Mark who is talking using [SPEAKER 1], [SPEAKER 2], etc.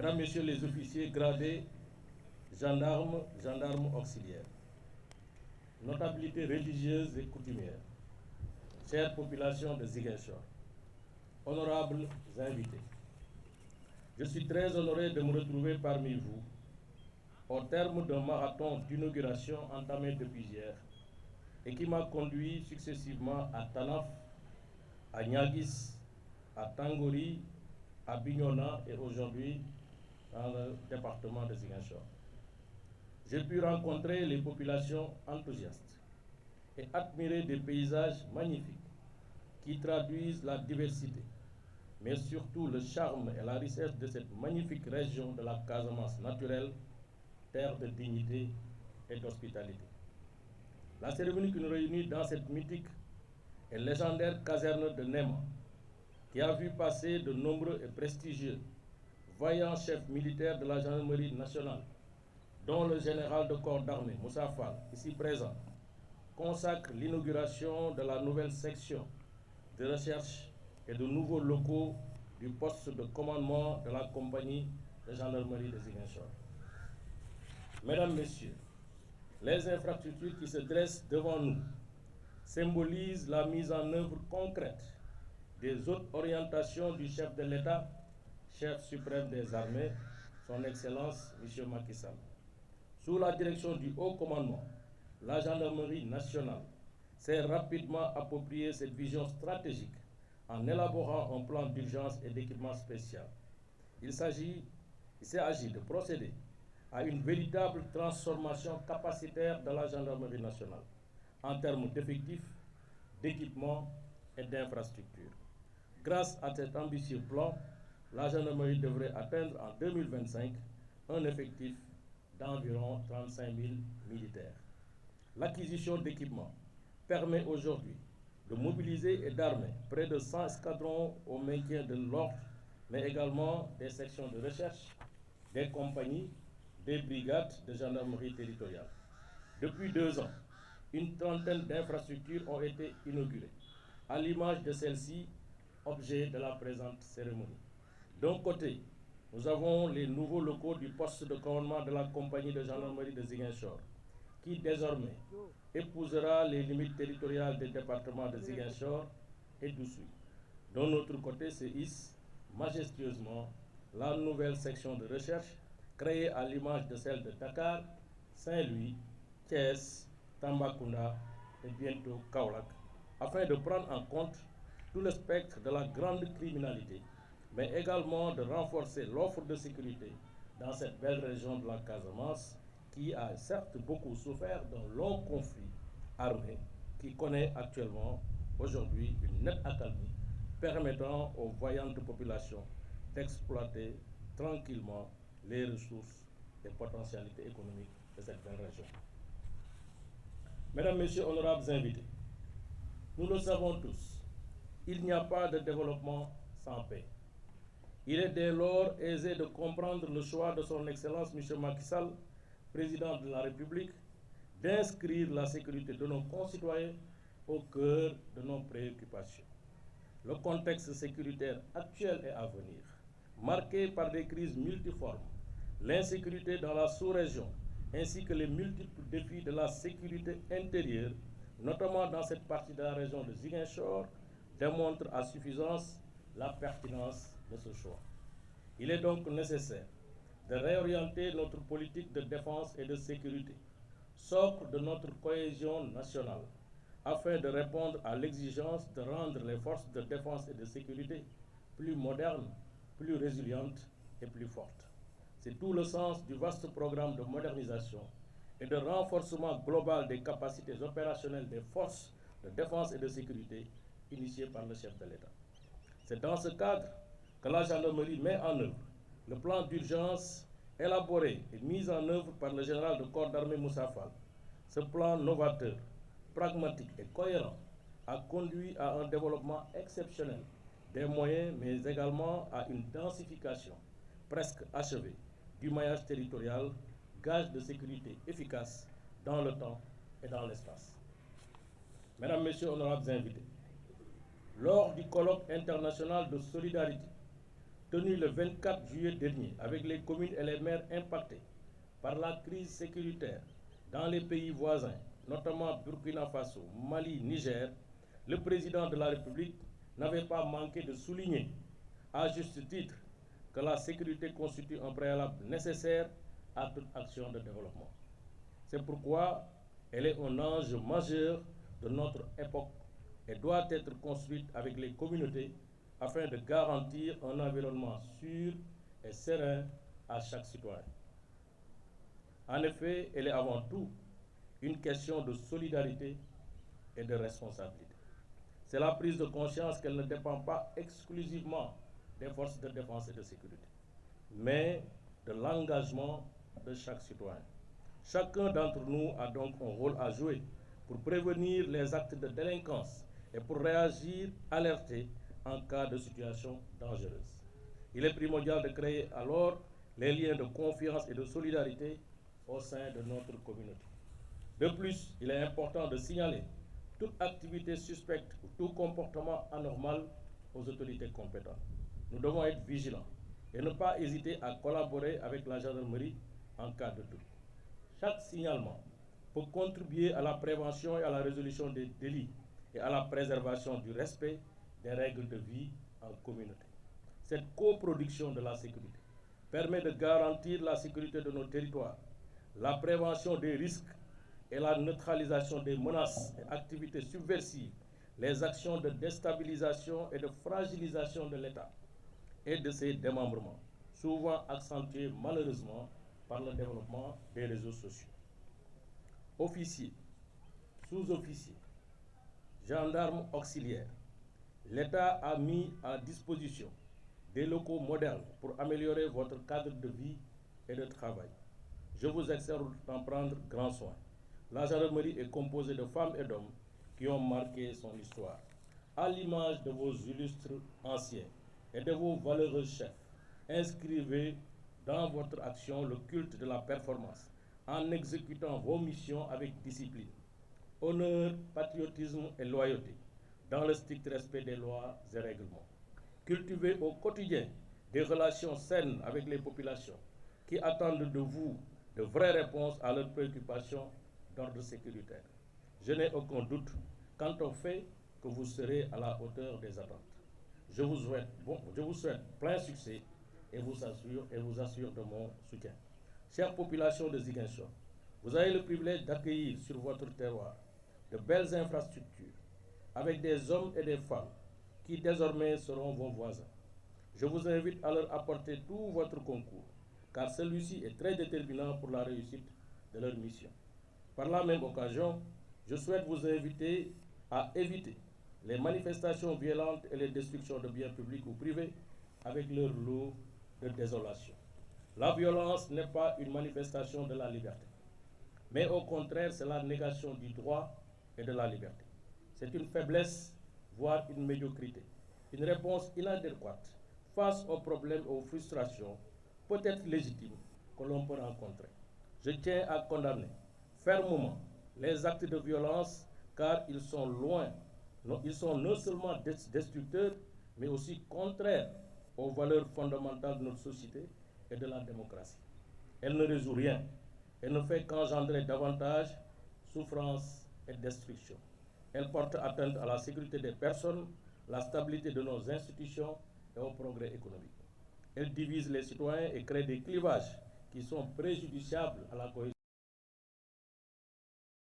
[SPEAKER 1] Mesdames, Messieurs les officiers gradés, gendarmes, gendarmes auxiliaires, notabilités religieuses et coutumières, chère population de Ziguinchor, honorables invités, je suis très honoré de me retrouver parmi vous au terme d'un marathon d'inauguration entamé depuis hier et qui m'a conduit successivement à Tanaf, à Niaguis, à Tangori, à Bignona et aujourd'hui dans le département de Ziguinchor. J'ai pu rencontrer les populations enthousiastes et admirer des paysages magnifiques qui traduisent la diversité, mais surtout le charme et la richesse de cette magnifique région de la Casamance naturelle, terre de dignité et d'hospitalité. La cérémonie qui nous réunit dans cette mythique et légendaire caserne de Néma, qui a vu passer de nombreux et prestigieux vaillants chefs militaires de la gendarmerie nationale, dont le général de corps d'armée Moussa Fall, ici présent, consacre l'inauguration de la nouvelle section de recherche et de nouveaux locaux du poste de commandement de la compagnie de gendarmerie de Ziguinchor. Mesdames, Messieurs, les infrastructures qui se dressent devant nous symbolisent la mise en œuvre concrète des autres orientations du chef de l'État, chef suprême des armées, son Excellence M. Macky Sall. Sous la direction du haut commandement, la gendarmerie nationale s'est rapidement approprié cette vision stratégique en élaborant un plan d'urgence et d'équipement spécial. Il s'est agi de procéder à une véritable transformation capacitaire de la gendarmerie nationale en termes d'effectifs, d'équipements et d'infrastructures. Grâce à cet ambitieux plan, la gendarmerie devrait atteindre en 2025 un effectif d'environ 35 000 militaires. L'acquisition d'équipements permet aujourd'hui de mobiliser et d'armer près de 100 escadrons au maintien de l'ordre, mais également des sections de recherche, des compagnies, des brigades de gendarmerie territoriale. Depuis 2 ans, une trentaine d'infrastructures ont été inaugurées, à l'image de celle-ci, objet de la présente cérémonie. D'un côté, nous avons les nouveaux locaux du poste de commandement de la compagnie de gendarmerie de Ziguinchor, qui désormais épousera les limites territoriales des départements de Ziguinchor et d'Oussouye. D'un autre côté se hisse majestueusement la nouvelle section de recherche créée à l'image de celle de Dakar, Saint-Louis, Thiès, Tambacounda et bientôt Kaolack, afin de prendre en compte tout le spectre de la grande criminalité, mais également de renforcer l'offre de sécurité dans cette belle région de la Casamance, qui a certes beaucoup souffert d'un long conflit armé qui connaît actuellement aujourd'hui une nette accalmie, permettant aux voyantes populations d'exploiter tranquillement les ressources et potentialités économiques de cette belle région. Mesdames, Messieurs, honorables invités, nous le savons tous, il n'y a pas de développement sans paix. Il est dès lors aisé de comprendre le choix de son Excellence M. Macky Sall, président de la République, d'inscrire la sécurité de nos concitoyens au cœur de nos préoccupations. Le contexte sécuritaire actuel et à venir, marqué par des crises multiformes, l'insécurité dans la sous-région, ainsi que les multiples défis de la sécurité intérieure, notamment dans cette partie de la région de Ziguinchor, démontre à suffisance la pertinence de ce choix. Il est donc nécessaire de réorienter notre politique de défense et de sécurité, socle de notre cohésion nationale, afin de répondre à l'exigence de rendre les forces de défense et de sécurité plus modernes, plus résilientes et plus fortes. C'est tout le sens du vaste programme de modernisation et de renforcement global des capacités opérationnelles des forces de défense et de sécurité initié par le chef de l'État. C'est dans ce cadre que la gendarmerie met en œuvre le plan d'urgence élaboré et mis en œuvre par le général de corps d'armée Moussa Fall. Ce plan novateur, pragmatique et cohérent a conduit à un développement exceptionnel des moyens, mais également à une densification presque achevée du maillage territorial, gage de sécurité efficace dans le temps et dans l'espace. Mesdames, Messieurs, honorables invités, lors du colloque international de solidarité tenu le 24 juillet dernier avec les communes et les maires impactés par la crise sécuritaire dans les pays voisins, notamment Burkina Faso, Mali, Niger, le président de la République n'avait pas manqué de souligner, à juste titre, que la sécurité constitue un préalable nécessaire à toute action de développement. C'est pourquoi elle est un enjeu majeur de notre époque et doit être construite avec les communautés afin de garantir un environnement sûr et serein à chaque citoyen. En effet, elle est avant tout une question de solidarité et de responsabilité. C'est la prise de conscience qu'elle ne dépend pas exclusivement des forces de défense et de sécurité, mais de l'engagement de chaque citoyen. Chacun d'entre nous a donc un rôle à jouer pour prévenir les actes de délinquance et pour réagir alerté en cas de situation dangereuse. Il est primordial de créer alors les liens de confiance et de solidarité au sein de notre communauté. De plus, il est important de signaler toute activité suspecte ou tout comportement anormal aux autorités compétentes. Nous devons être vigilants et ne pas hésiter à collaborer avec la gendarmerie en cas de doute. Chaque signalement peut contribuer à la prévention et à la résolution des délits et à la préservation du respect des règles de vie en communauté. Cette coproduction de la sécurité permet de garantir la sécurité de nos territoires, la prévention des risques et la neutralisation des menaces et activités subversives, les actions de déstabilisation et de fragilisation de l'État et de ses démembrements, souvent accentués malheureusement par le développement des réseaux sociaux. Officiers, sous-officiers, gendarmes auxiliaires, l'État a mis à disposition des locaux modernes pour améliorer votre cadre de vie et de travail. Je vous exhorte d'en prendre grand soin. La gendarmerie est composée de femmes et d'hommes qui ont marqué son histoire. À l'image de vos illustres anciens et de vos valeureux chefs, inscrivez dans votre action le culte de la performance en exécutant vos missions avec discipline, honneur, patriotisme et loyauté, dans le strict respect des lois et règlements. Cultivez au quotidien des relations saines avec les populations qui attendent de vous de vraies réponses à leurs préoccupations d'ordre sécuritaire. Je n'ai aucun doute quant au fait que vous serez à la hauteur des attentes. Je vous souhaite plein succès et vous assure de mon soutien. Chère population de Ziguinchor, vous avez le privilège d'accueillir sur votre terroir de belles infrastructures avec des hommes et des femmes qui désormais seront vos voisins. Je vous invite à leur apporter tout votre concours, car celui-ci est très déterminant pour la réussite de leur mission. Par la même occasion, je souhaite vous inviter à éviter les manifestations violentes et les destructions de biens publics ou privés avec leur lot de désolation. La violence n'est pas une manifestation de la liberté, mais au contraire, c'est la négation du droit et de la liberté. C'est une faiblesse, voire une médiocrité, une réponse inadéquate face aux problèmes et aux frustrations, peut-être légitimes, que l'on peut rencontrer. Je tiens à condamner fermement les actes de violence, car ils sont non seulement destructeurs, mais aussi contraires aux valeurs fondamentales de notre société et de la démocratie. Elle ne résout rien. Elle ne fait qu'engendrer davantage souffrance et destruction. Elle porte atteinte à la sécurité des personnes, la stabilité de nos institutions et au progrès économique. Elle divise les citoyens et crée des clivages qui sont préjudiciables à la cohésion